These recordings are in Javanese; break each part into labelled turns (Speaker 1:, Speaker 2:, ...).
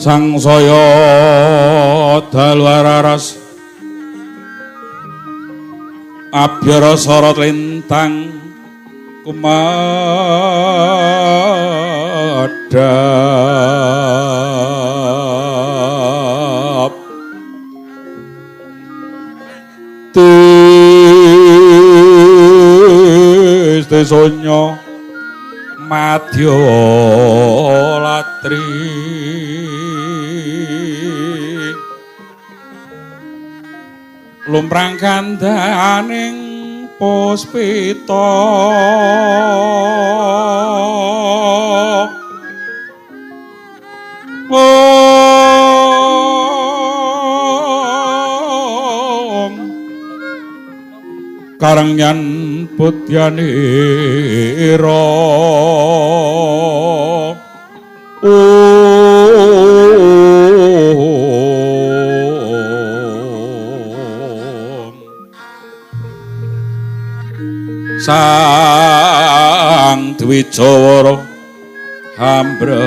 Speaker 1: sangsaya dalu araras abyara sorot lintang kumadhap Desonya madya latri lumrang kandhaning puspita karangyan putyanira sang Dwijawara hambrang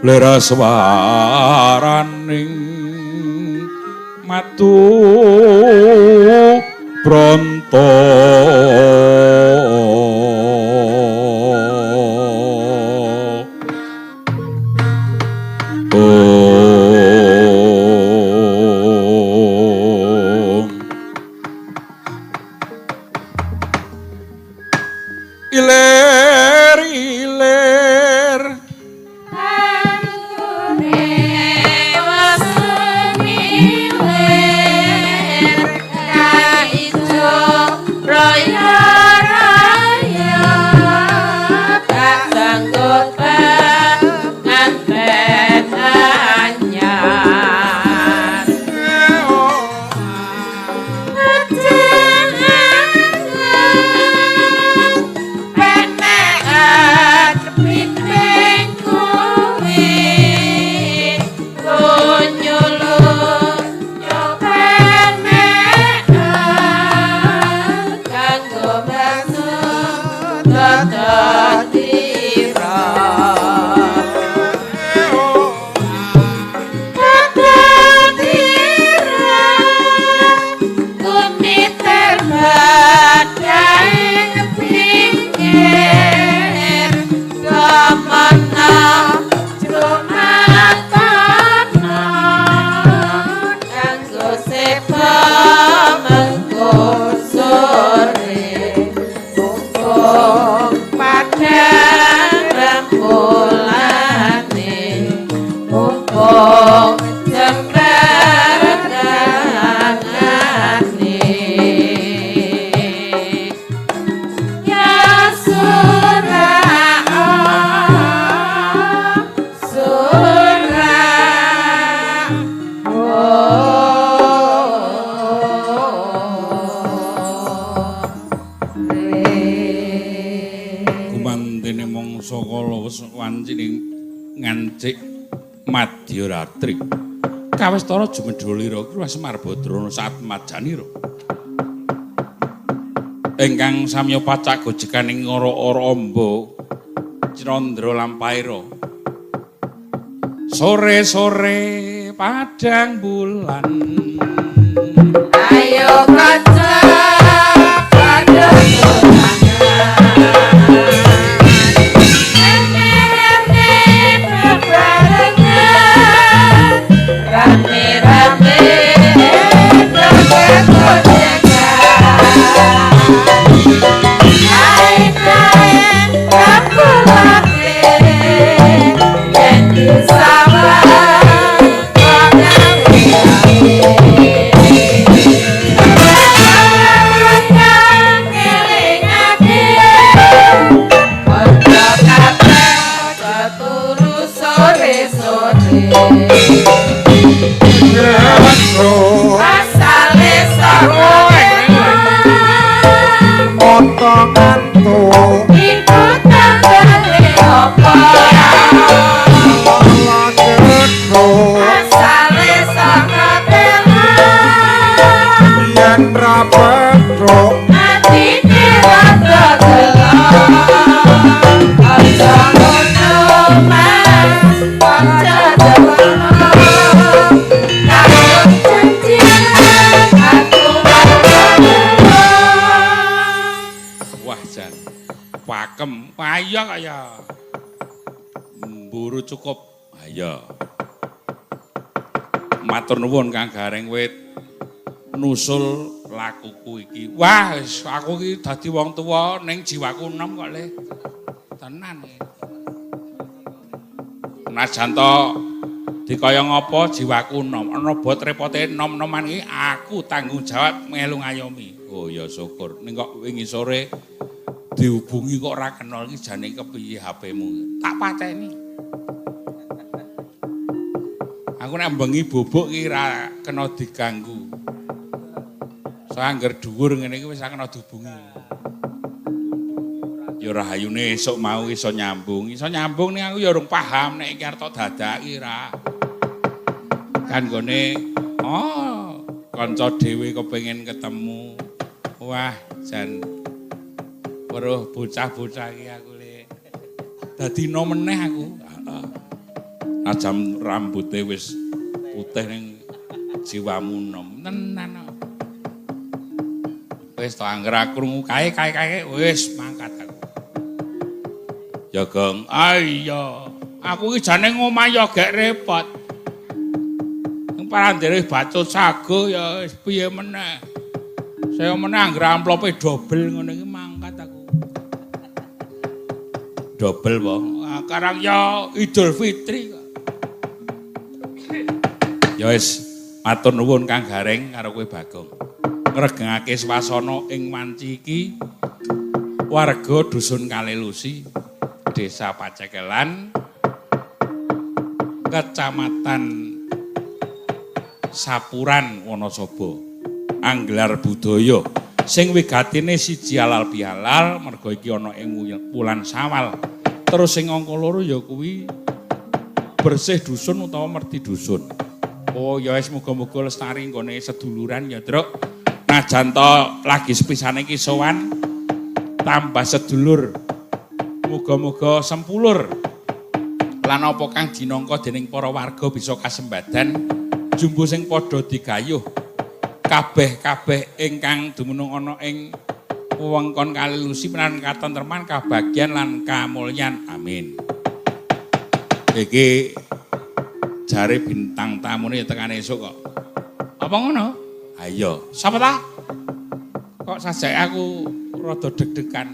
Speaker 1: leraswaraning matu pronto Kawestara jumedholira kuwi Semar Badrana saat majanira ingkang samya pacak gojekaning ora-ora amba Candra lampaira sore-sore padang bulan ayo kaca padang bulan Chandra Petro Ati Tirata jan. Pakem, kaya kaya. Mburu cukup. Ayo. Matur nuwun Kang Gareng wit nusul lakuku iki. Wah, aku iki dadi wong tuwa ning jiwaku enom kok Le. Tenan iki. Najan to dikaya ngapa jiwaku enom. Ana bot repote enom-enoman iki aku tanggung jawab melu ngayomi. Oh ya syukur. Ning kok wingi sore dihubungi kok ora kenal iki jane kepiye HP-mu. Tak pateni. Aku nek bengi bubuk ki ora kena diganggu. Soale angger dhuwur ngene iki wis kena dihubungi. Ya rahayune esuk mau iso nyambung. Iso nyambung ning aku ya urung paham nek iki arep dadaki ra. Kan gone oh, kanca dhewe kepengin ketemu. Wah, jan weruh bocah-bocah iki aku Le. Dadi no meneh aku. Heeh. Ajam rambute wis putih ning jiwamu nom tenan. Wis to angger krungu kae wis mangkat aku. Ya Gong, ayo. Aku iki jane ngomah ya gek repot. Ning parandere bacut sago ya wis piye meneh. Saya meneh angger amplope dobel ngono iki mangkat aku. Dobel po. Karang ya Idul Fitri kok. Ya wis matur nuwun Kang Gareng karo kowe Bagong. Ngregengake swasana ing wanci iki warga dusun Kalelusi, Desa Pacekelan, Kecamatan Sapuran Wonosobo. Anggelar budaya sing wigatine siji halal bihalal merga iki ana ing wulan Syawal. Terus sing angka loro ya kuwi bersih dusun utawa merti dusun. Oh ya wis muga-muga lestari nggone seduluran ya, Truk. Najan to lagi sepisane iki sowan tambah sedulur. Muga-muga sempulur. Lan apa kang dinangka dening para warga bisa kasembadan jumbo sing padha digayuh. Kabeh-kabeh ingkang dumunung ana ing wewengkon Kalelusi menawi katentreman, kabagyan lan kamulyan. Amin. Iki jare bintang tamune tekan esuk kok. Apa ngono? Ayo, sapa ta? Kok sajake aku rada deg-degan.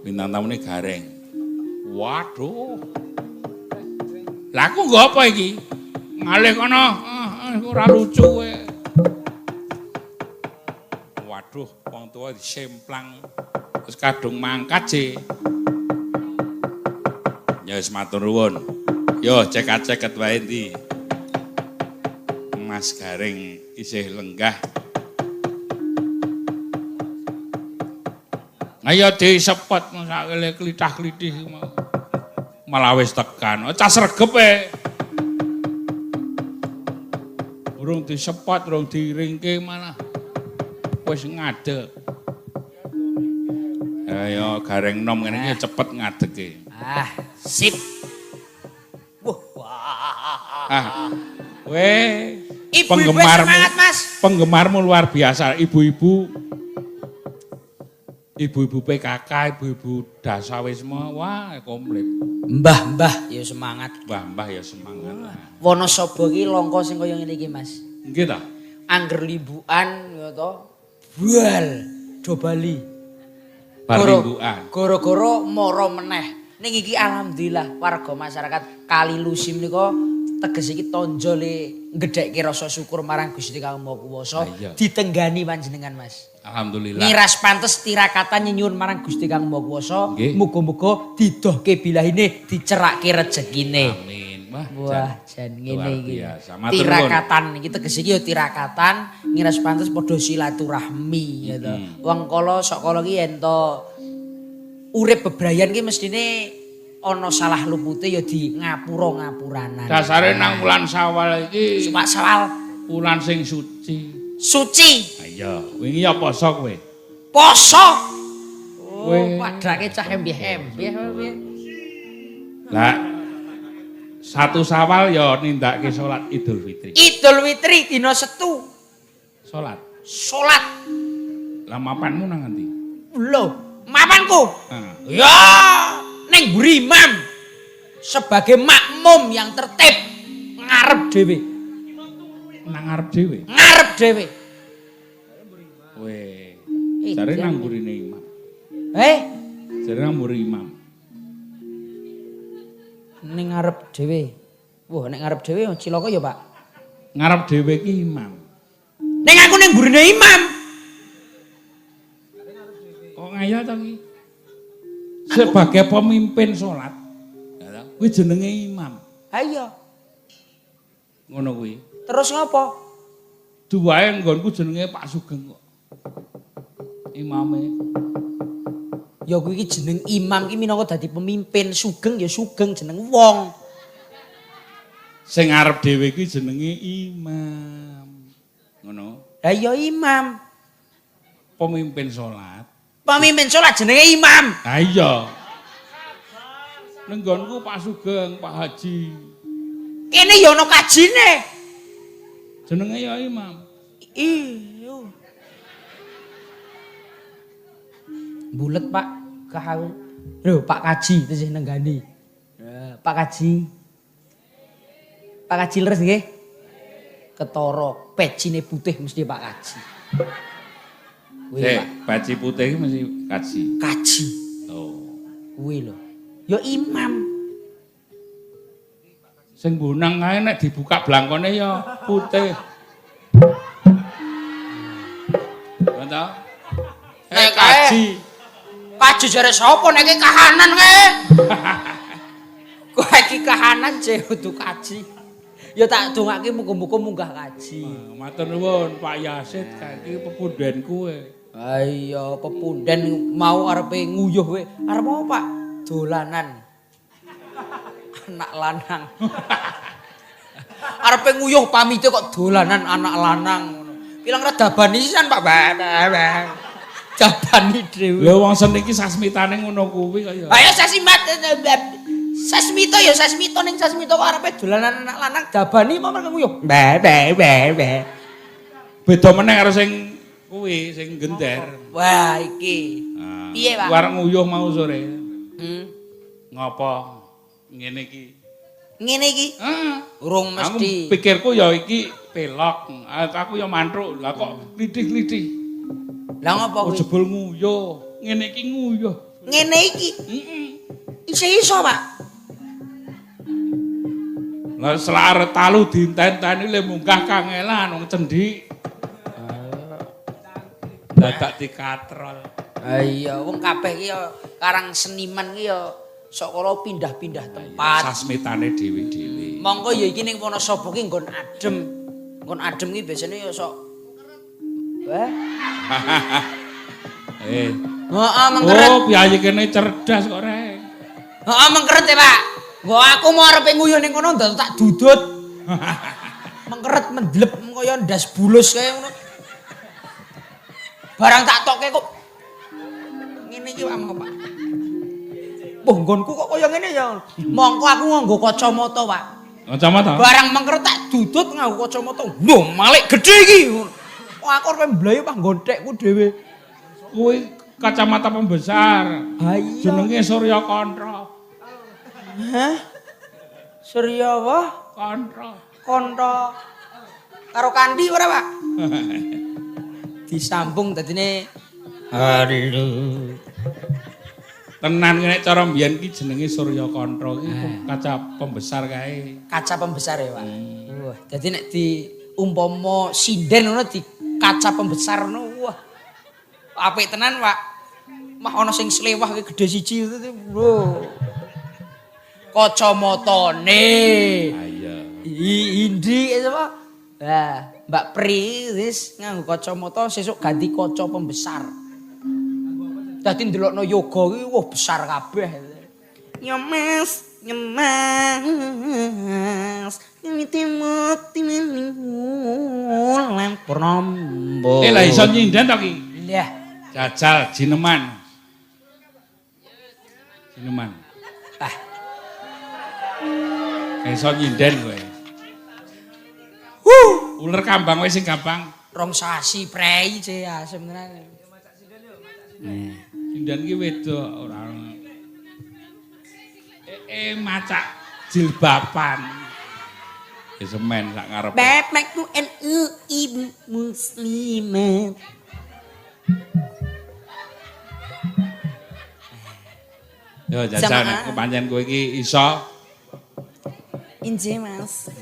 Speaker 1: Bintang tamune Gareng. Waduh. Lah aku nggo apa iki? Ngalih kono, ora lucu kowe. Waduh, wong tuwa disemplang terus kadung mangkat sih. Ya wis matur nuwun. Yo ceket-ceket wae ndi. Mas Gareng isih lenggah. Ayo disepot sakile klithah-klithih malah wis tekan. Cah sregep e. Urung disepot, urung diringke malah wis ngadeg. Ayo Gareng nom ngene iki cepet ngadege.
Speaker 2: Sip.
Speaker 1: Weh,
Speaker 2: Ibu-ibu semangat, Mas.
Speaker 1: Penggemarmu luar biasa. Ibu-ibu PKK, ibu-ibu Dasawisma, wah komplit.
Speaker 2: Mbah-mbah ya semangat.
Speaker 1: Mbah-mbah ya semangat.
Speaker 2: Wonosobo iki langka sing kaya ngene iki, Mas.
Speaker 1: Nggih ta?
Speaker 2: Angger limbukan ya to. Bual do Bali.
Speaker 1: Limbukan.
Speaker 2: Gara-gara mara meneh. Ning iki alhamdulillah warga masyarakat Kalelusi menika teges iki tonjole nggedhekke rasa syukur marang Gusti Kang Maha Kuwasa ditenggani panjenengan, Mas.
Speaker 1: Alhamdulillah.
Speaker 2: Ngiras pantes tirakatan nyuwun marang Gusti Kang Maha Kuwasa, muga-muga didohke bilahine, dicerakke rejekine.
Speaker 1: Amin.
Speaker 2: Wah, jan ngene iki.
Speaker 1: Tirakatan
Speaker 2: iki teges iki ya tirakatan ngiras pantes padha silaturahmi ya to. Wong kala sok kala iki yen to urip bebrayan ki mestine ana salah lupute ya di ngapura-ngapuranan.
Speaker 1: Dasare nang wulan Syawal iki
Speaker 2: Sumpah Syawal
Speaker 1: wulan sing suci.
Speaker 2: Suci.
Speaker 1: Ayo, wingi ya poso kowe.
Speaker 2: Poso. Oh, padake cah embih-embih piye.
Speaker 1: Lah 1 Syawal ya nindakake salat Idul Fitri.
Speaker 2: Idul Fitri dina Setu.
Speaker 1: Salat.
Speaker 2: Salat.
Speaker 1: Lah mapanmu nang endi?
Speaker 2: Lho, Kapanku? Ya, ning mburi imam. Sebagai makmum yang tertib ngarep dhewe.
Speaker 1: Nang ngarep dhewe.
Speaker 2: Ngarep dhewe.
Speaker 1: Weh. Jare nang mburine imam. Jare nang mburi imam.
Speaker 2: Ning ngarep dhewe. Wah, nek ngarep dhewe cilaka ya, Pak.
Speaker 1: Ngarep dhewe ki imam.
Speaker 2: Ning aku ning mburine imam.
Speaker 1: Kok ngayal to ki? Sebagai pemimpin salat. Kuwi jenenge imam.
Speaker 2: Ha iya.
Speaker 1: Ngono kuwi.
Speaker 2: Terus ngopo?
Speaker 1: Duwae nggonku jenenge Pak Sugeng kok. Imame.
Speaker 2: Ya kuwi iki jeneng imam ki minangka dadi pemimpin, sugeng ya sugeng jeneng wong.
Speaker 1: Sing arep dhewe ki jenenge imam. Ngono.
Speaker 2: Lah iya imam.
Speaker 1: Pemimpin salat.
Speaker 2: Pemimpin salat jenenge imam.
Speaker 1: Ha iya. Nenggonku Pak Sugeng, Pak Haji.
Speaker 2: Kene ya ana kajine.
Speaker 1: Jenenge ya imam.
Speaker 2: Iyo. Bulet Pak kahau. Lho Pak Kaji tesih nenggani. Ya, Pak Kaji. Pak Kaji leres nggih? Ketara pecine putih mesti Pak Kaji.
Speaker 1: Sik, baci putih iki mesti kaji.
Speaker 2: Kaji.
Speaker 1: Oh.
Speaker 2: Kuwi lho. Ya imam.
Speaker 1: Sing bonang kae nek dibuka blangkone ya putih. Mantap.
Speaker 2: Nek
Speaker 1: Kaji.
Speaker 2: Kaji jare sapa nek iki kahanan kae? Kowe iki kahanan je kudu kaji. Ya tak dongake muga-muga munggah kaji.
Speaker 1: Matur nuwun Pak Yasid iki pepundhenku kowe.
Speaker 2: Ha iya pepunden mau arepe nguyuh kowe. Arep apa Pak? Dolanan. Anak lanang. Arepe nguyuh pamite kok dolanan anak lanang ngono. Pilang redabani sisan Pak. Jabani dhewe.
Speaker 1: Lha wong seni iki sasmitane ngono kuwi kaya.
Speaker 2: Ayo Sasmito ya Sasmito ning Sasmito kok arepe dolanan anak lanang dabani apa nguyuh.
Speaker 1: Beda meneh karo sing kuwi sing gender.
Speaker 2: Wah iki. Piye Pak?
Speaker 1: Wareng nguyuh mau sore. Ngopo ngene iki?
Speaker 2: Ngene iki?
Speaker 1: Heeh.
Speaker 2: Urung mesti.
Speaker 1: Aku pikirku ya iki pelok. Aku ya mantruk. Lah kok lidih-lidih.
Speaker 2: Lah ngopo kuwi?
Speaker 1: Jebul nguyuh. Ngene iki nguyuh.
Speaker 2: Ngene iki.
Speaker 1: Heeh.
Speaker 2: Isih iso, Pak.
Speaker 1: Lah selar talu dinten-teni le munggah kangelan wong cendhik. Dadak dikatrol.
Speaker 2: Ha iya, wong kabeh iki ya karang seniman iki ya sok kala pindah-pindah tempat.
Speaker 1: Sasmitane dhewe-dhewe.
Speaker 2: Monggo ya iki ning Wonosobo ki nggon adem. Nggon adem ki biasane ya sok Heeh, mengkeret.
Speaker 1: Oh, piye kene cerdas kok rek.
Speaker 2: Heeh, mengkeret ya, Pak. Nggo aku mau arepe nguyuh ning kono tak dudut. Mengkeret mendlep kaya ndas bulus kaya ngono. Barang tak tokke kok ngene iki wae Pak. Wah, nggonku kok kaya ngene ya. Mongko aku nganggo kacamata, Pak.
Speaker 1: Kacamata?
Speaker 2: Barang mengkeret tak dudut nganggo kacamata. Lho, malik gedhe iki. Wah, aku arep mblayu Pak nggontekku dhewe.
Speaker 1: Kuwi kacamata pembesar.
Speaker 2: Ha iya.
Speaker 1: Jenenge Surya Kontra.
Speaker 2: Hah? Surya apa?
Speaker 1: Kontra.
Speaker 2: Kontra. Karo kandi ora, Pak? Disambung dadine aduh.
Speaker 1: Tenan nek cara mbiyen ki jenenge Surya Kontra ki kaca pembesar kae.
Speaker 2: Kaca pembesar ya, Pak. Wah, dadi nek diumpama sinden ngono di kaca pembesar ngono, wah. Apik tenan, Pak. Mah ana sing slewah ki gedhe siji itu. Lho. Kacamatane.
Speaker 1: Ha iya.
Speaker 2: Indi apa? Lah, Mbak Pri wis nganggo kacamata sesuk ganti kaca pembesar. Dadi ndelokno yoga ki wah besar kabeh. Nyemes, nyemes. Timut timun prambo.
Speaker 1: Lah iso nyinden to ki?
Speaker 2: Iya.
Speaker 1: Jajal jineman. Jineman.
Speaker 2: Ah,
Speaker 1: Iso nyinden kowe. Uler kambang wae sing gampang.
Speaker 2: rong sasi prei ce asem tenan.
Speaker 1: Sing Sindan ki wedok ora. Macak jilbaban. Ya semen sak ngarepe.
Speaker 2: Bapakku NU ibu muslimat.
Speaker 1: Yo jajan kepancen kowe iki iso.
Speaker 2: Injih Mas.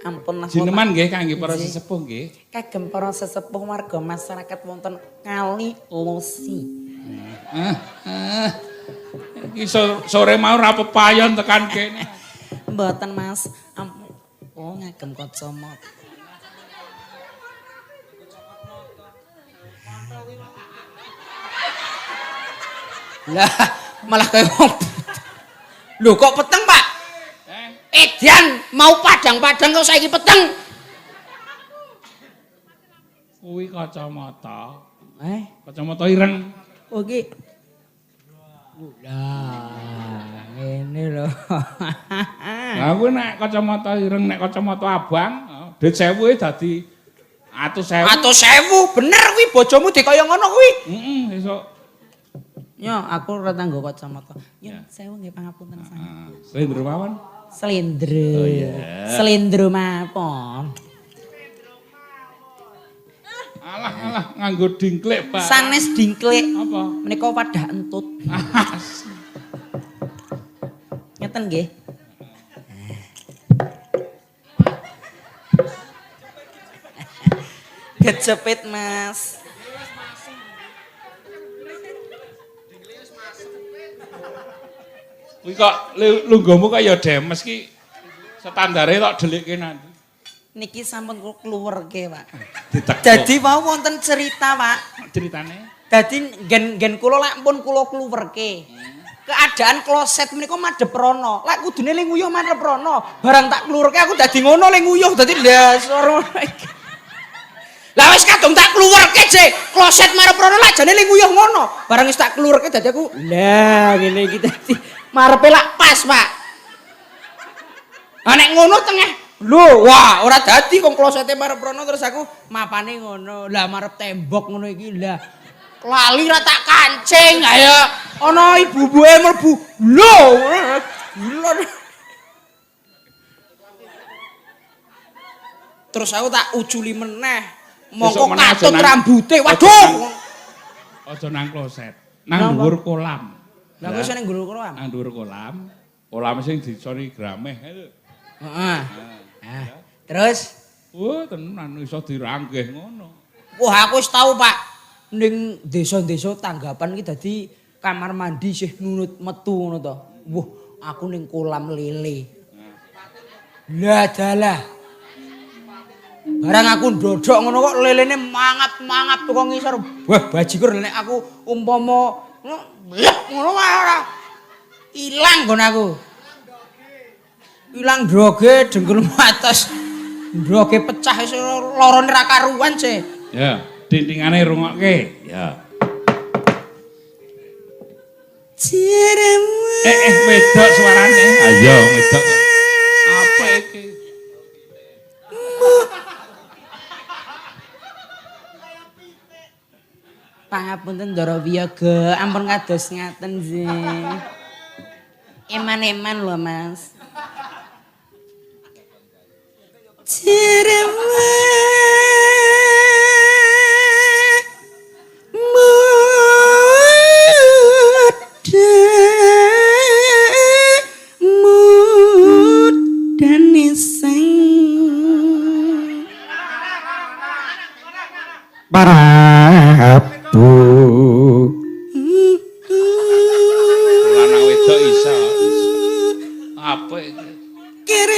Speaker 2: Ampun lah.
Speaker 1: Jineman nggih kangge para sesepuh nggih.
Speaker 2: Kagem para sesepuh warga masyarakat wonten Kali Losi.
Speaker 1: Iki sore mau ora pepayon tekan kene.
Speaker 2: Mboten Mas. Ampun. Oh ngagem kacamata. Lah malah kayak wong. Lho kok peteng, Pak? Edian mau padang-padang kok saiki peteng.
Speaker 1: Kuwi kacamata.
Speaker 2: Kacamata
Speaker 1: ireng.
Speaker 2: Oh iki. Lah, ngene lho.
Speaker 1: Lah kuwi nek kacamata ireng nek kacamata abang, Dit 1000 dadi 100.000.
Speaker 2: 100.000 bener kuwi bojomu dikaya ngono kuwi.
Speaker 1: Esuk.
Speaker 2: Yo, aku ora tanggo kacamata. Yo, 1000 nggih pangapunten sanget.
Speaker 1: Slendro mawon.
Speaker 2: Slendro.
Speaker 1: Oh iya.
Speaker 2: Slendro mapon.
Speaker 1: Alah nganggo dingklik, Pak.
Speaker 2: Sanes dingklik.
Speaker 1: Apa?
Speaker 2: Menika wadah entut. Ngeten nggih. Kejepit, Mas.
Speaker 1: Kuwi kok lungguhmu kok ya demes ki. Standare tok delikke nanti.
Speaker 2: Niki sampun kula kluwerke, Pak.
Speaker 1: Ditekuk.
Speaker 2: Dadi mau wonten cerita, Pak.
Speaker 1: Ceritane?
Speaker 2: Dadi gen kula lak pun kula kluwerke. Keadaan kloset menika madhep rono. Lak kudune ling nguyuh madhep rono. Barang tak kluwerke aku dadi ngono ling nguyuh. Dadi ndasar. Lah wis kadung tak kluwerke jek. Kloset marep rono lak jane ling nguyuh ngono. Barang wis tak kluwerke dadi aku lah ngene iki dadi marepe lak pas, Pak. Ah nek ngono tengah lho, wah ora dadi kok klosete marep rono terus aku mapane ngono. Lah marep tembok ngono iki lah. Lali ra tak kancing ayo. Ana ibu-ibuke mlebu. Lho. Gila. Terus aku tak uculi meneh. Mongko katut rambute. Waduh.
Speaker 1: Aja nang kloset. Nang dhuwur kolam.
Speaker 2: Lah kok iso nang dhuwur kolam?
Speaker 1: Nang dhuwur kolam. Kolam sing disoni grameh.
Speaker 2: Heeh. Terus?
Speaker 1: Wah, tenan iso diranggih ngono.
Speaker 2: Wah, aku wis tau, Pak. Ning desa-desa tanggapan iki dadi kamar mandi sih nunut metu ngono to. Wah, aku ning kolam lele. Lah dalah. Barang aku ndodok ngono kok lelene mangap-mangap teko ngisor. Wah, bajigur nek aku umpama ngono ora ilang nggon aku. Ilang droge dengkul atas. Droge pecah iso lorone ra karuan sih.
Speaker 1: Ya, tintingane rungokke. Ya. Wedok suarane. Ayo, wedok. Apa iki?
Speaker 2: Pangapunten Ndara Wiyaga, ampun kados ngaten sih. Eman-eman lho, Mas.
Speaker 3: Prabu
Speaker 1: Lanang wedok iso. Apa iki?
Speaker 2: Kresna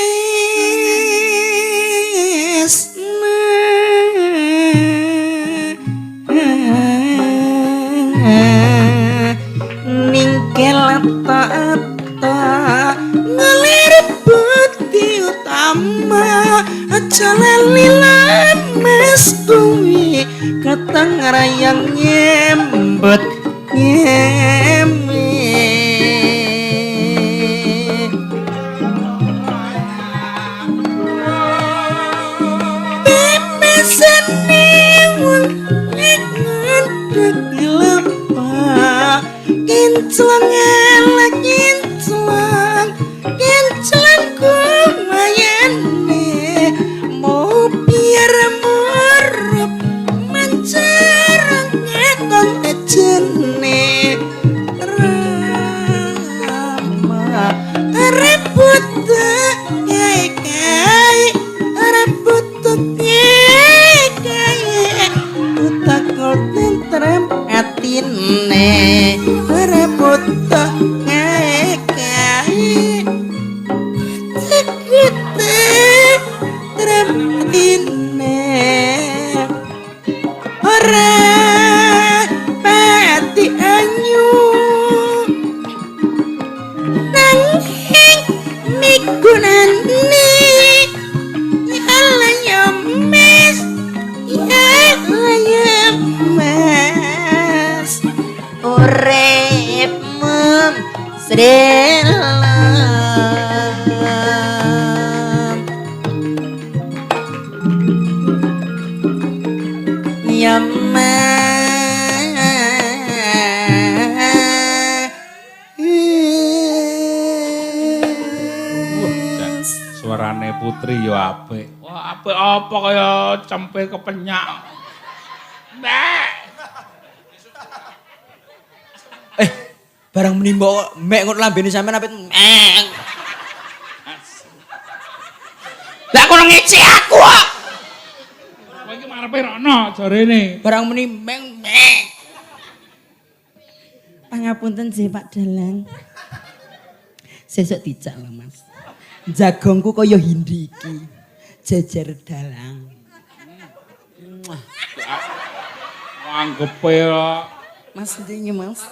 Speaker 2: ningkel tata ngalir bukti utama jalan lilan mestui katang rayang nyembet nyeme seni wong ngadeg lemah kinclong ala kinclong kinclong kumayane mau biar murup mencerang ngekon tejene rama rebut kai rebut kai utakol tentrem atine rebut kai sekute trem atine ora pati anyu nanging migunani yalayam mes urip mem srelam
Speaker 1: Suarane Putri yo apik. Wah, apik apa kaya cempe kepenyak. Nek.
Speaker 2: Barang menimba mek ngono lambene sampean apit mek. Lah kono ngeci aku kok.
Speaker 1: Kowe iki marepe rono jarene.
Speaker 2: Barang meni mek.
Speaker 4: Pangapunten nggih Pak Dalang. Sesuk dijak lho Mas. Jagongku kaya hindi iki. Jejer dalang.
Speaker 1: Anggepe kok.
Speaker 4: Mas ndi Mas?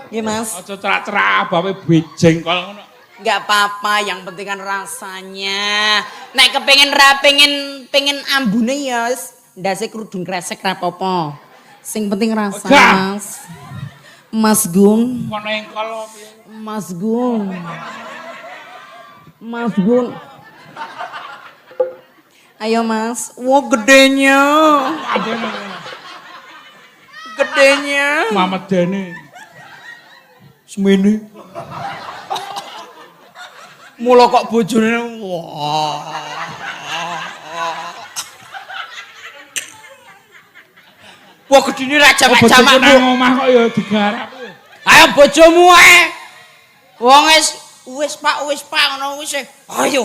Speaker 4: Nggih Mas.
Speaker 1: Aja cerak-cerak bae bejeng kol ngono.
Speaker 2: Enggak apa-apa, yang penting kan rasanya. Nek kepengin pengen ambune ya ndase kerudung kresek ra apa-apa. Sing penting rasa, Mas. Mas Gun.
Speaker 1: Kono engkol piye?
Speaker 4: Mas Gun. Mas Gun. Ayo Mas.
Speaker 2: Wah gedenya. Gedenya.
Speaker 1: Mamet dene.
Speaker 2: Semene. Mula kok bojone wah. Wah gedine ra jamak-jamak
Speaker 1: nang omah kok ya digarap.
Speaker 2: Ayo bojomu ae. Wong wis Pak ngono wis. Ayo.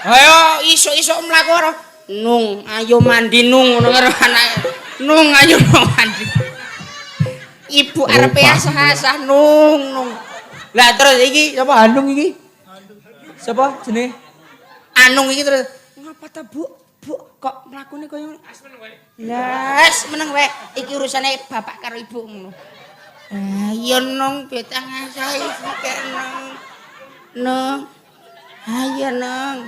Speaker 2: Ayo isuk-isuk mlaku karo Nung, ayo mandi Nung ngono karo anake. Nung ayo mandi. Ibu arep asah-asah Nung. Lah terus iki sapa Hanung iki? Sapa jenenge? Anung iki terus ngapa ta Bu? Bu kok mlakune koyo ngono? Asmen wae. Lah, meneng wae. Iki urusane bapak karo ibu ngono. Ayo Nung, betang asah iki Nung. Nung. Ayo Nung.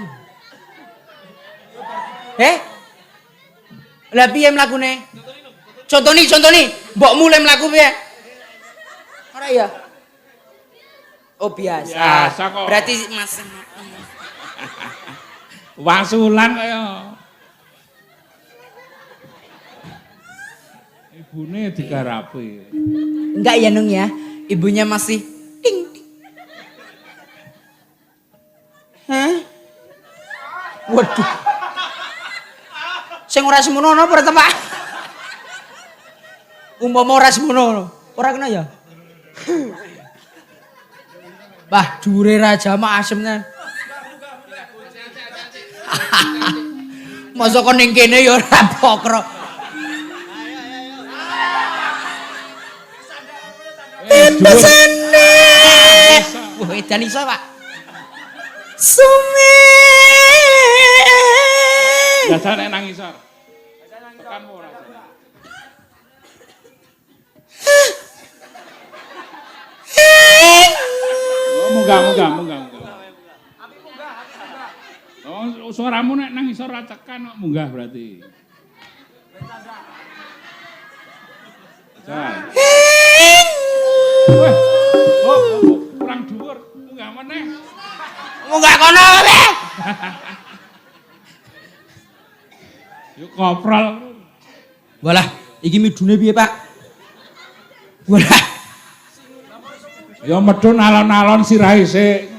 Speaker 2: Lah piye mlakune? Contoni. Mbok mulai mlaku piye? Ora ya? Oh biasa.
Speaker 1: Biasa kok.
Speaker 2: Berarti Mas
Speaker 1: Wasulan kaya. Ibune digarapi.
Speaker 2: enggak ya Nung ya? Ibunya masih ting. Hah? Waduh. Sing ora semono napa ta, Pak? Umpama ora semono, ora kena ya? Bah, dure raja mak asemnya. Masa kon ning kene ya ora pokro. Pesane. Wah, edan iso, Pak. Sume.
Speaker 1: Biasane nang isor. Tekan ora. Munggah. Oh, suaramu nek nang isor ra tekan kok munggah berarti. Jan. Oh, kurang dhuwur, munggah meneh.
Speaker 2: Munggah kono wae.
Speaker 1: Yuk koprol.
Speaker 2: Walah, iki midune piye, Pak? Walah,
Speaker 1: Ya medun alon-alon sirahe sik.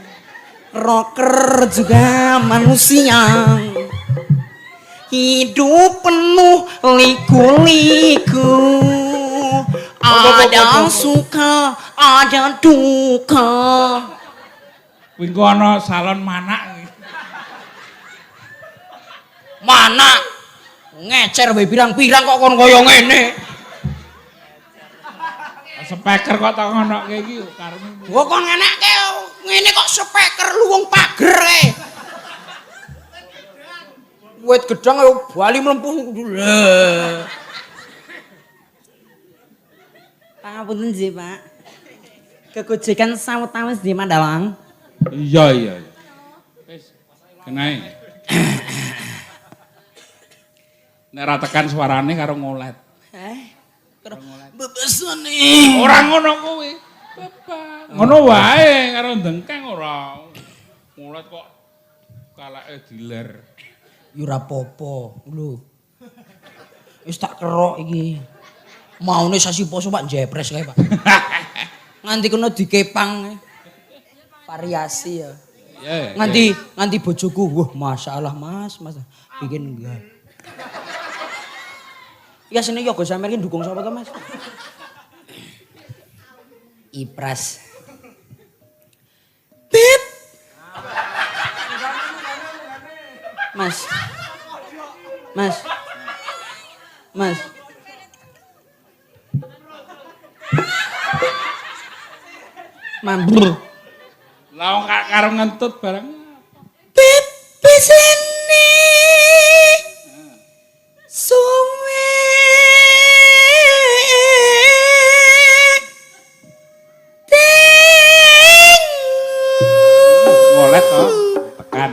Speaker 4: Rocker juga manusia. Hidup penuh liku-liku. Ada suka, ada duka.
Speaker 1: Kuwi engko ana salon manak.
Speaker 2: Mana? Ngecer wae pirang-pirang kok kon kaya ngene.
Speaker 1: Speaker kok tak ngonoke iki karepmu.
Speaker 2: Wah kok ngenekke ngene kok speaker luwung pager e. Wit gedang yo bali mlempuh.
Speaker 4: Pangapunten nggih, Pak. Kegojekan sawetawis di Mandalang.
Speaker 1: Iya. Wis kenae. Nek ra tekan suarane karo ngolet.
Speaker 4: Bebasane.
Speaker 1: Ora ngono kuwi. Bapak. Ngono wae karo ndengkeng ora. Ngolet kok kalake diler.
Speaker 2: Yo ora apa-apa lho. Wis tak kerok iki. Maune sasi poso Pak jepres kae Pak. Nganti kena dikepang. Variasi ya. Nganti bojoku, wah masalah Mas. Bikin enggak. Ya sini Yogo Samer ki dukung sapa to Mas? Ipras.
Speaker 4: Beb. Mas. Mambur.
Speaker 1: Lah wong karo ngentut bareng.
Speaker 4: Bebas ini. Suwe.
Speaker 1: Ngolet to, tekan.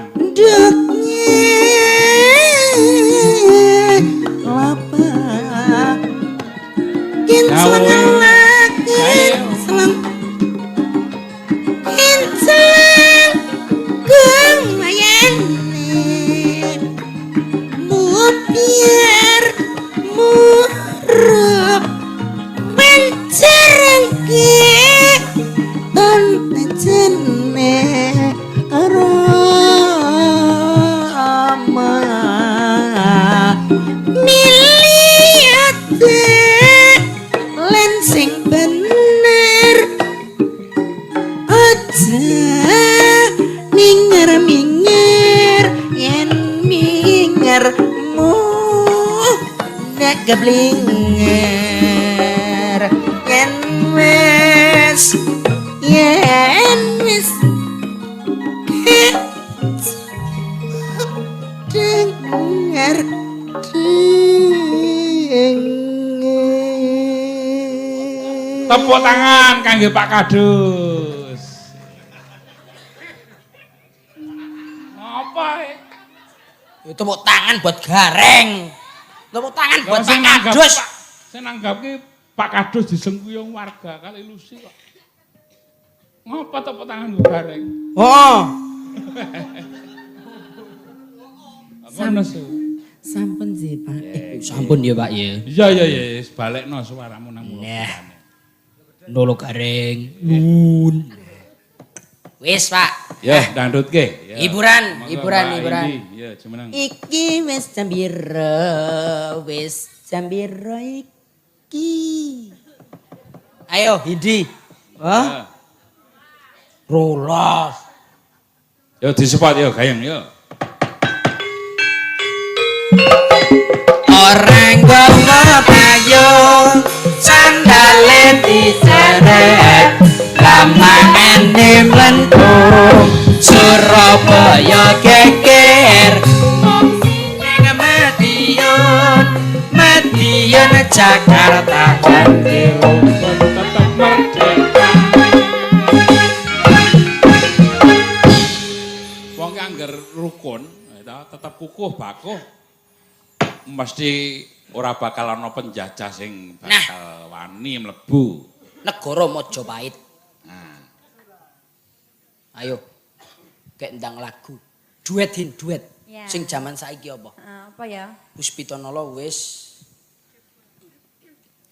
Speaker 4: Geblinger yen wis dengar
Speaker 1: Tepuk tangan kangge Pak Kadus. Apa
Speaker 2: Itu tepuk tangan buat Gareng. Tepuk tangan buat Pak Kadus.
Speaker 1: Saya nanggap ki Pak Kadus disengkuyung warga kali ilusi kok. Ngapa tepuk tangan gue Gareng?
Speaker 2: Oh.
Speaker 4: Sampun sih Pak.
Speaker 2: Sampun ya Pak ya.
Speaker 1: Iya, sebalekno suaramu nang mulo.
Speaker 2: Nolo Gareng. Nun. Wis Pak.
Speaker 1: Ya, dangdutke.
Speaker 2: Hiburan.
Speaker 1: Ya, jumeneng.
Speaker 4: Iki wis jam piro? Iki.
Speaker 2: Ayo Hindi.
Speaker 1: Hah?
Speaker 2: Rolas.
Speaker 1: Yo disepot yo gayeng yo.
Speaker 2: Orang gawa payung sandale diseret lamane mlentung Surabaya geger nang Madiun Jakarta ganti
Speaker 1: Tetap merdeka. Wong angger rukun, tetap kukuh bakuh. Mesti ora bakal ana penjajah sing bakal wani mlebu.
Speaker 2: Negara Majapahit.
Speaker 1: Nah,
Speaker 2: Ayo. Kayak ndang lagu. Duet.
Speaker 5: Ya.
Speaker 2: Sing jaman saiki apa?
Speaker 5: Apa ya?
Speaker 2: Puspitanala wis.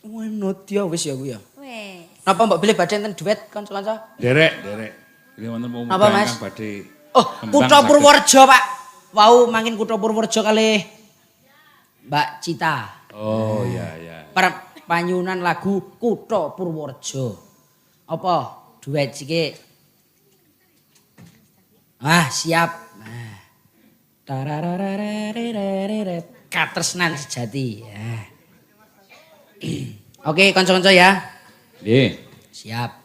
Speaker 2: Wanodya wis ya kuwi ya.
Speaker 5: Wes.
Speaker 2: Napa mbok bilih badhe enten duet kanca-kanca?
Speaker 1: Derek. Ini wonten pemuda
Speaker 2: Apa, Mas?
Speaker 1: ingkang badhe
Speaker 2: Oh, Kutha Purworejo, Pak. Wau mangkin Kutha Purworejo kalih Mbak Cita.
Speaker 1: Oh, iya.
Speaker 2: Panyunan lagu Kutha Purworejo. Apa? Duet siki. Ah, siap. Nah. Tararararararararat. Katresnan sejati. Ya. Oke, kanca-kanca ya.
Speaker 1: Nggih.
Speaker 2: Siap.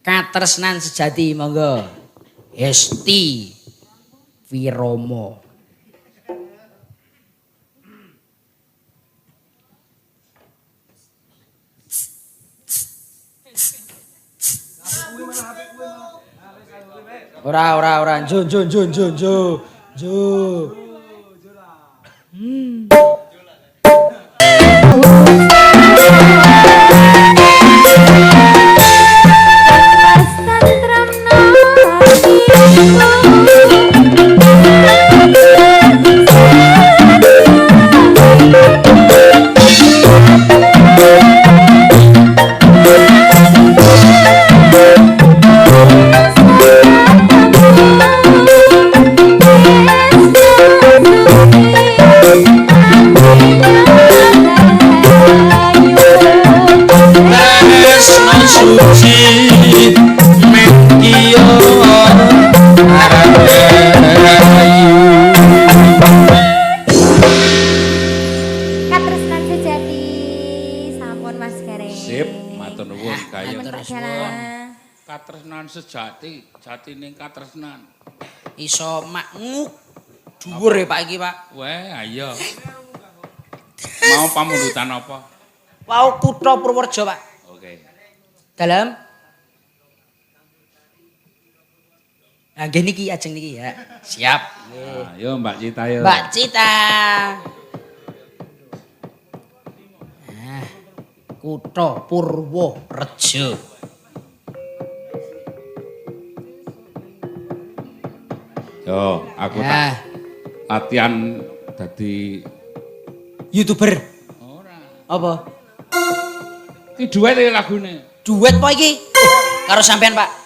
Speaker 2: Katresnan sejati monggo. Hesti Wiromo. Ora. Jo.
Speaker 5: Katresnan sejati sampun Mas Gareng.
Speaker 1: Sip, matur nuwun kaya.
Speaker 5: Ampun Pak Dalang.
Speaker 1: Katresnan sejati, jatine katresnan.
Speaker 2: Iso maknguk dhuwur ya Pak iki, Pak.
Speaker 1: Weh, ayo. Mau pamundutan apa?
Speaker 2: Wau Kutha Purworejo, Pak.
Speaker 1: Oke.
Speaker 2: Dalam. Nah, nggih niki ajeng niki ya. Siap.
Speaker 1: Ayo Mbak Cita yo.
Speaker 2: Mbak Cita. Nah, Kutha Purworejo.
Speaker 1: Yo, aku tak latihan dadi
Speaker 2: YouTuber.
Speaker 1: ora.
Speaker 2: Apa?
Speaker 1: Ki duet iki lagune.
Speaker 2: Duet apa iki? Karo sampean, Pak.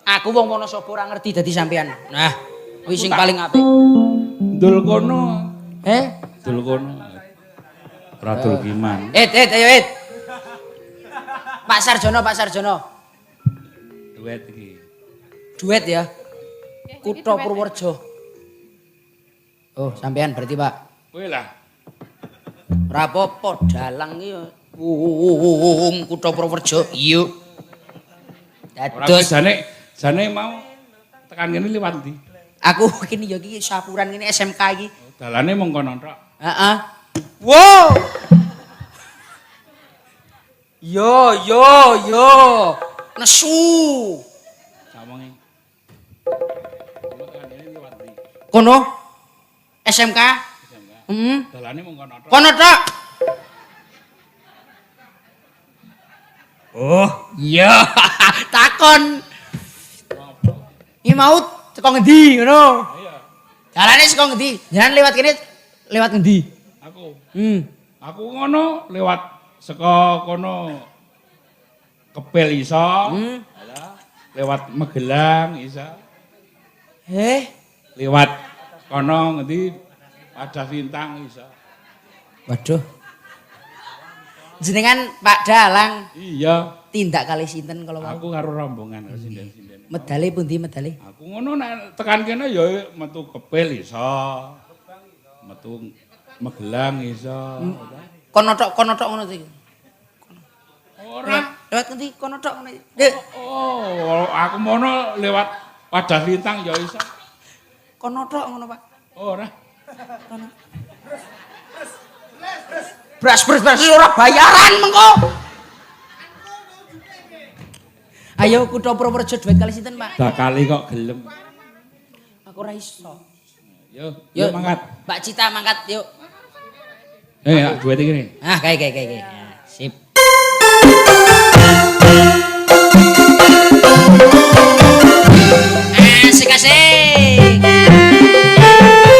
Speaker 2: Aku wong Wonosobo ora ngerti dadi sampean. Nah, kuwi sing paling apik.
Speaker 1: Dul kono. Dul kono. Ora dul giman.
Speaker 2: Ayo. Pak Sarjono.
Speaker 1: Duet iki.
Speaker 2: Duet ya. Kutha Purworejo. Oh, sampean berarti, Pak.
Speaker 1: Kowe lah.
Speaker 2: Ora apa-apa dalang iki. Wong Kutha Purworejo. Iya.
Speaker 1: Ora
Speaker 2: Dados
Speaker 1: jane mau tekan kene liwat ndi?
Speaker 2: aku kene ya iki sapuran kene SMK iki.
Speaker 1: Dalane mung kono tok.
Speaker 2: Heeh. Wow. Yo. Nesu.
Speaker 1: Samonge. Tekan kene liwat ndi?
Speaker 2: Kono SMK.
Speaker 1: Dalane mung kono tok.
Speaker 2: Kono tok. Oh, iya. Takon. Iki mau teko ngendi ngono?
Speaker 1: Iya.
Speaker 2: Dalane saka ngendi? Jangan lewat kene lewat ngendi?
Speaker 1: Aku. Aku ngono lewat saka kono Kepel iso. Alah, lewat Magelang iso. Lewat kono ngendi Wadah Lintang iso.
Speaker 2: Waduh. Jenengan Pak Dalang
Speaker 1: Iya.
Speaker 2: tindak kali sinten kalau mau?
Speaker 1: Aku karo rombongan sinden-sinden.
Speaker 2: Medale pundi medale?
Speaker 1: Aku ngono nek tekan kene ya metu Kepel iso. Metu Magelang iso.
Speaker 2: Kono tok ngono iki.
Speaker 1: Ora.
Speaker 2: Lewat ngendi? Kono tok ngono. Dek,
Speaker 1: Oh, aku mono lewat Wadah Lintang ya iso.
Speaker 2: kono tok ngono, Pak.
Speaker 1: Ora.
Speaker 2: Kono. Bras ora bayaran mengko. Ayo Kutha Purworejo duet kali sinten, Pak?
Speaker 1: Bakali kok gelem.
Speaker 2: Aku ora iso.
Speaker 1: Yo mangkat.
Speaker 2: Mbak Cita mangkat yuk.
Speaker 1: Duet iki nih.
Speaker 2: Ah, kae. Nah, sip. Asik.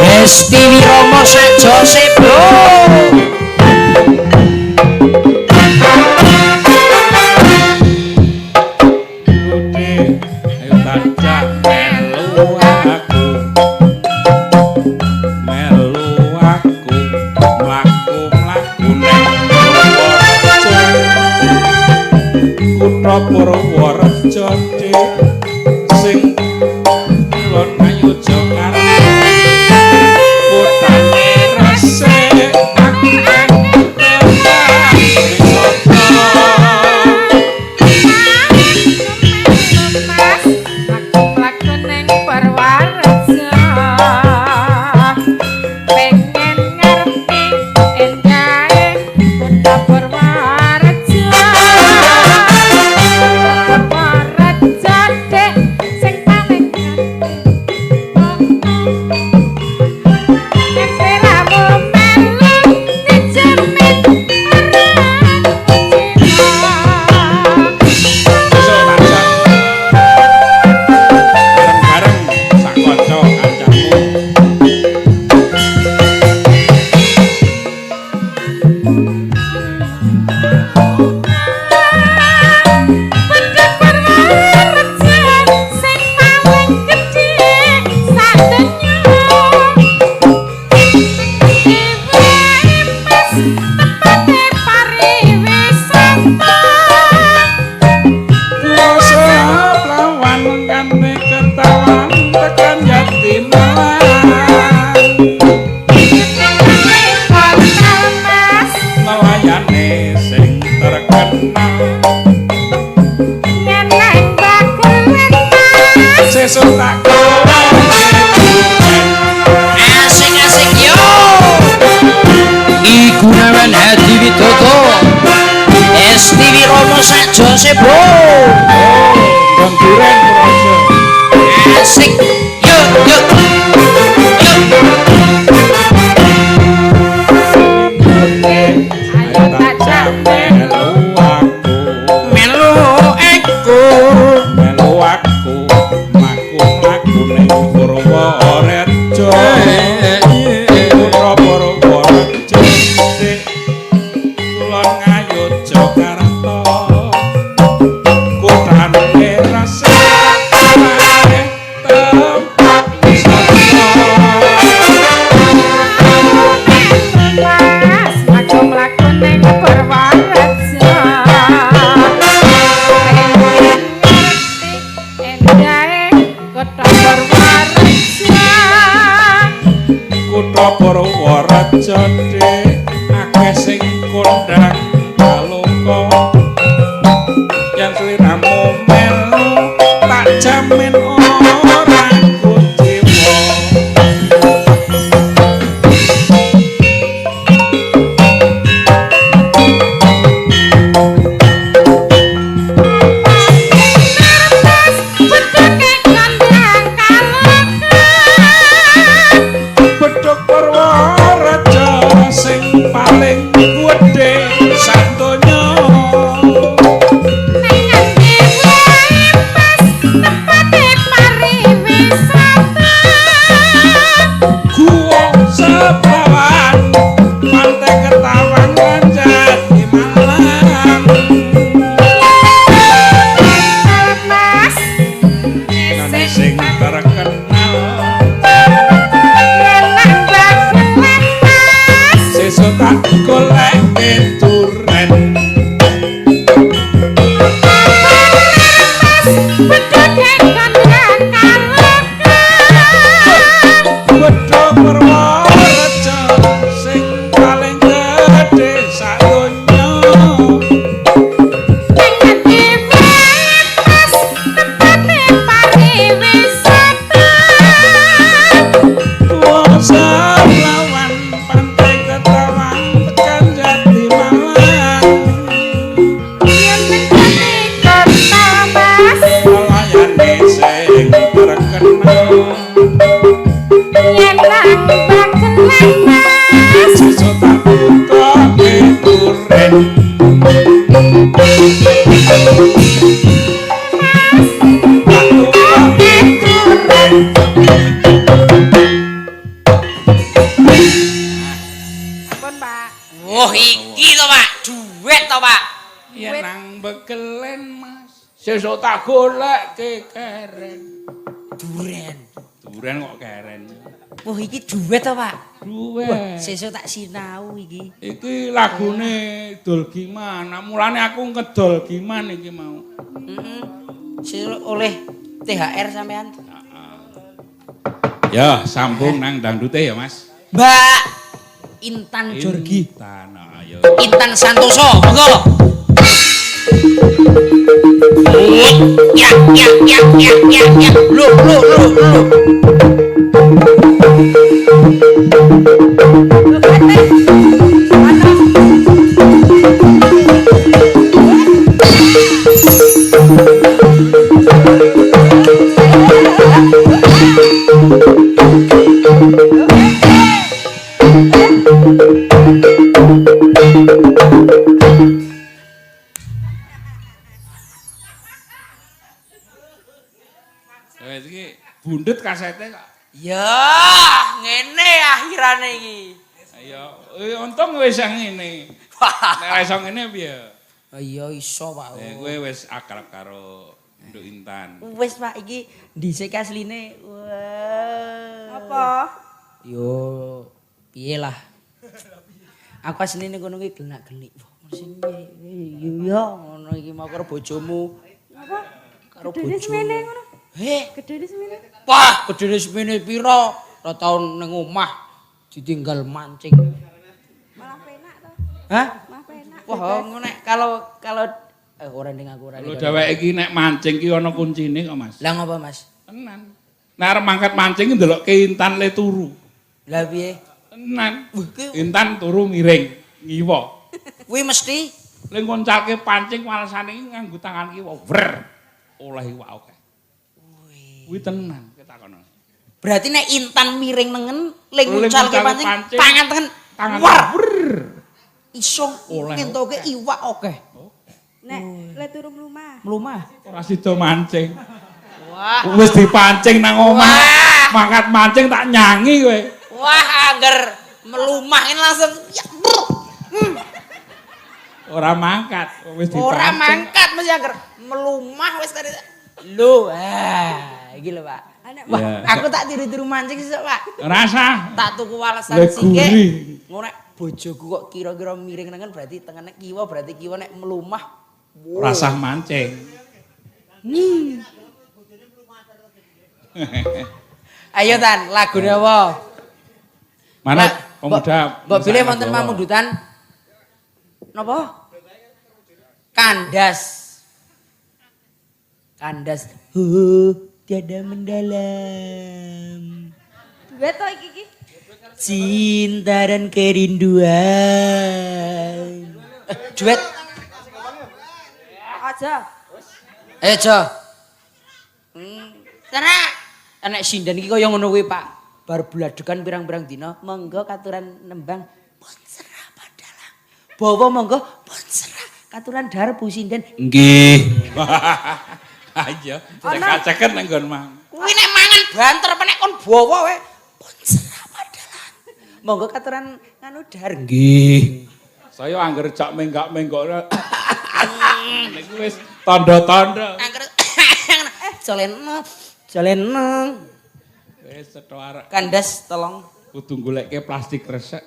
Speaker 2: Hesti Wiromo sak Jose, Bro.
Speaker 1: Kutha Purworejo sing kulon ayu Jakarta kutane resik akeh
Speaker 2: Asik-asik yo. I Gunawan Hadi Widodo. STV Romo sajose, Bro.
Speaker 1: Bang Duren Projo.
Speaker 2: Asik. Yuk, yuk.
Speaker 1: Ayo tak jamel melu aku mlaku ning Purworejo Kutha Purworejo kulon ngayu Jakarta kutane resik tempat wisata Kutha Purworejo akeh sing kondang kaloka yen sliramu melu tak jamin ora kuciwa Bedhug Purworejo sing paling gedhe sadonya Guwa Sepawan Pantai Ketawang lan Jati Malang Nane sing terkenal sesuk tak goleke duren Bedhug Purworejo sing paling gedhe sadonya Guwa Sepawan Pantai Ketawang tekan Jati Malang Melayani sing terkenal sesuk tak bukoke duren tak bukoke duren
Speaker 2: Wah, iki to, Pak. Duet to, Pak.
Speaker 1: yen nang begelen Mas sesuk tak goleke keren
Speaker 2: Duren.
Speaker 1: duren kok keren
Speaker 2: Wah iki duet to, Pak?
Speaker 1: Duwe.
Speaker 2: Sesuk tak sinau iki.
Speaker 1: Iki lagune Dol Giman. Nah, mulane aku ngedol Giman iki mau.
Speaker 2: Heeh. Sesuk oleh THR sampean.
Speaker 1: Ya, sambung nang dangdute ya, Mas.
Speaker 2: Mbak Intan Jorgi.
Speaker 1: Intan, ayo.
Speaker 2: Intan Santoso, monggo. Ya. Lu.
Speaker 1: Wes iki bundut kasete kok.
Speaker 2: Ya, ngene akhirane iki.
Speaker 1: Ayo, untung wis yang ngene. Nek iso ngene piye?
Speaker 2: Iya iso, Pak.
Speaker 1: Kowe wis akrab karo Nduk Intan.
Speaker 2: Wis, Pak, iki dhisik asline. Wah.
Speaker 5: Apa?
Speaker 2: Yo, piye lah. Aku asline kono iki gelak-gelik. Wah, mesin yo ngono iki mau karo bojomu.
Speaker 5: Apa?
Speaker 2: Karo
Speaker 5: Gedene
Speaker 2: bojomu.
Speaker 5: semene ngono. Gedene semene.
Speaker 2: Wah, gedene semene pira? Ora tau ning omah ditinggal mancing.
Speaker 5: Malah penak to.
Speaker 2: Hah?
Speaker 5: Malah penak.
Speaker 2: Wah, ngono nek kalau ora ning aku ora.
Speaker 1: Lho dheweke iki nek mancing ki ana kuncine kok, Mas.
Speaker 2: Lah ngopo, Mas?
Speaker 1: Tenan. Nek arep mangkat mancing ndelokke Intan le turu.
Speaker 2: Lah piye?
Speaker 1: Tenan. Intan turu miring, ngiwa.
Speaker 2: Kuwi mesti
Speaker 1: Ling koncalke pancing walesane iki nganggo tangan kiwa. Wer. Oleh iwak akeh. Kuwi tenan ketakono.
Speaker 2: berarti nek Intan miring nengen ling nguncalke pancing
Speaker 1: pancing,
Speaker 2: tangan tengen.
Speaker 1: Tangan
Speaker 2: War.
Speaker 1: wer.
Speaker 2: Iso
Speaker 1: Oleh
Speaker 2: ngentoke iwak akeh.
Speaker 5: Nek le turu mlumah.
Speaker 2: Mlumah.
Speaker 1: Ora sida mancing.
Speaker 2: Wah.
Speaker 1: Wis dipancing nang omah.
Speaker 2: Wah.
Speaker 1: Mangkat mancing tak nyangi kowe.
Speaker 2: Wah, angger melumah ini langsung ya,
Speaker 1: Ora mangkat, wis dipancing.
Speaker 2: ora mangkat mesti angger melumah wis tadi. Lho, iki lho, Pak.
Speaker 5: Anak
Speaker 2: Wah,
Speaker 1: Ya.
Speaker 2: aku tak tiru-tiru mancing sih, Pak.
Speaker 1: Rasa.
Speaker 2: Tak tuku walesan
Speaker 1: Lah,
Speaker 2: sike.
Speaker 1: gurih.
Speaker 2: Ngono nek bojoku kok kira-kira miring nengen berarti tengene kiwa berarti kiwa nek melumah.
Speaker 1: Rasa mancing.
Speaker 2: Ayo Tan, lagune apa?
Speaker 1: Mana
Speaker 2: Mbak,
Speaker 1: pemuda?
Speaker 2: Mbok pilih
Speaker 1: Nusantara
Speaker 2: wonten
Speaker 1: Jawa.
Speaker 2: mamundutan. Napa? Kandas. Kandas. Tiada mendalam.
Speaker 5: duet to iki.
Speaker 2: Cinta dan kerinduan. Duet.
Speaker 5: Aja.
Speaker 2: Ayo, Jo. Sana. Anak sindan iki kaya ngono kuwi, Pak. Bar buladekan pirang-pirang dina, monggo katuran nembang pun serah padalang. Bawa monggo pun serah katuran darbu sindan.
Speaker 1: Nggih. Ayo, cek-ceket nang nggon mang.
Speaker 2: Kuwi nek mangan banter apa nek kon bawa wae pun serah padalang. Monggo katuran nganu dar.
Speaker 1: Nggih. Saya angger cak menggak-menggok. Niku wis tanda-tanda.
Speaker 2: Angger Jalen.
Speaker 1: Wis cetha arek.
Speaker 2: Kandas tolong.
Speaker 1: Kudu goleke plastik resek.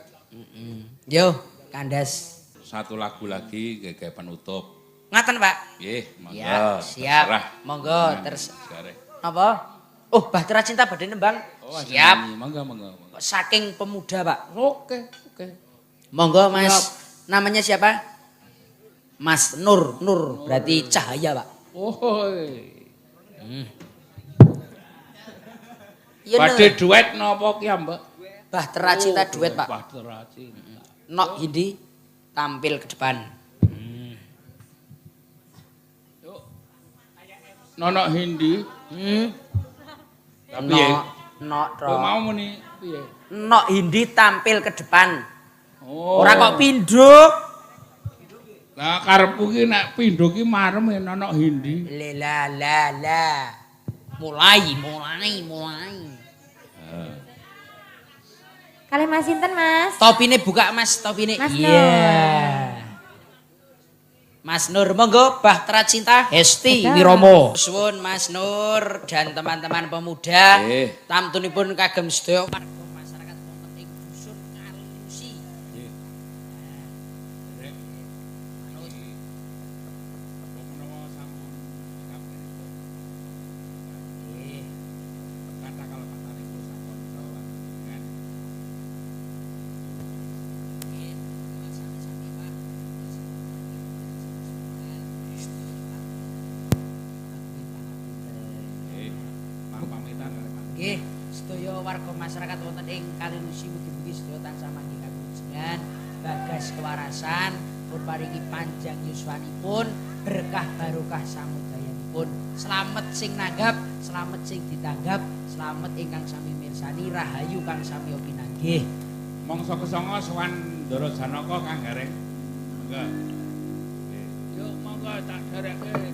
Speaker 2: Yo, kandas.
Speaker 1: Satu lagu lagi gawe penutup.
Speaker 2: Ngaten, Pak.
Speaker 1: Nggih, monggo.
Speaker 2: Ya, siap.
Speaker 1: Terserah.
Speaker 2: Monggo, terus
Speaker 1: Segare.
Speaker 2: apa? Oh, Bahtera Cinta badhe nembang.
Speaker 1: Oh,
Speaker 2: Siap.
Speaker 1: Monggo.
Speaker 2: Saking pemuda, Pak.
Speaker 1: Oke.
Speaker 2: Monggo, Mas. Namanya siapa? Mas Nur. Berarti cahaya, Pak.
Speaker 1: Oh.
Speaker 2: Iya,
Speaker 1: Badhe
Speaker 2: Nur.
Speaker 1: duet napa ki, Mbak?
Speaker 2: Bahtera Cinta duet, Pak.
Speaker 1: Bahtera Cinta.
Speaker 2: Nok Hindi tampil ke depan.
Speaker 1: Nonok Hindi. Tapi
Speaker 2: Nok
Speaker 1: kowe mau muni piye?
Speaker 2: Nok Hindi tampil ke depan.
Speaker 1: Oh.
Speaker 2: Ora kok pinduk.
Speaker 1: Lah karepku ki nek pindho ki marem ya nonok Hindi.
Speaker 2: La. Mulai.
Speaker 5: Kali Mas Sinten, Mas?
Speaker 2: Topine buka, Mas, topine.
Speaker 5: Mas
Speaker 2: Mas Nur, monggo Bahtera Cinta Hesti
Speaker 5: Betul.
Speaker 2: Wiromo. Suwun Mas Nur dan teman-teman pemuda.
Speaker 1: Nggih.
Speaker 2: Tamtunipun kagem sedaya sedaya warga masyarakat wonten ing Kalilusi mugi-mugi sedaya tansah mangke kawijengan, bagas kewarasan, pun paringi panjang yuswanipun, berkah barokah samudayanipun. Slamet sing nanggap, slamet sing ditanggap, slamet ingkang sami mirsani, rahayu kang sami pinanggih.
Speaker 1: Mangsa kesanga sowan Ndara Janaka Kang Gareng. Monggo. Yo monggo tak dherekke.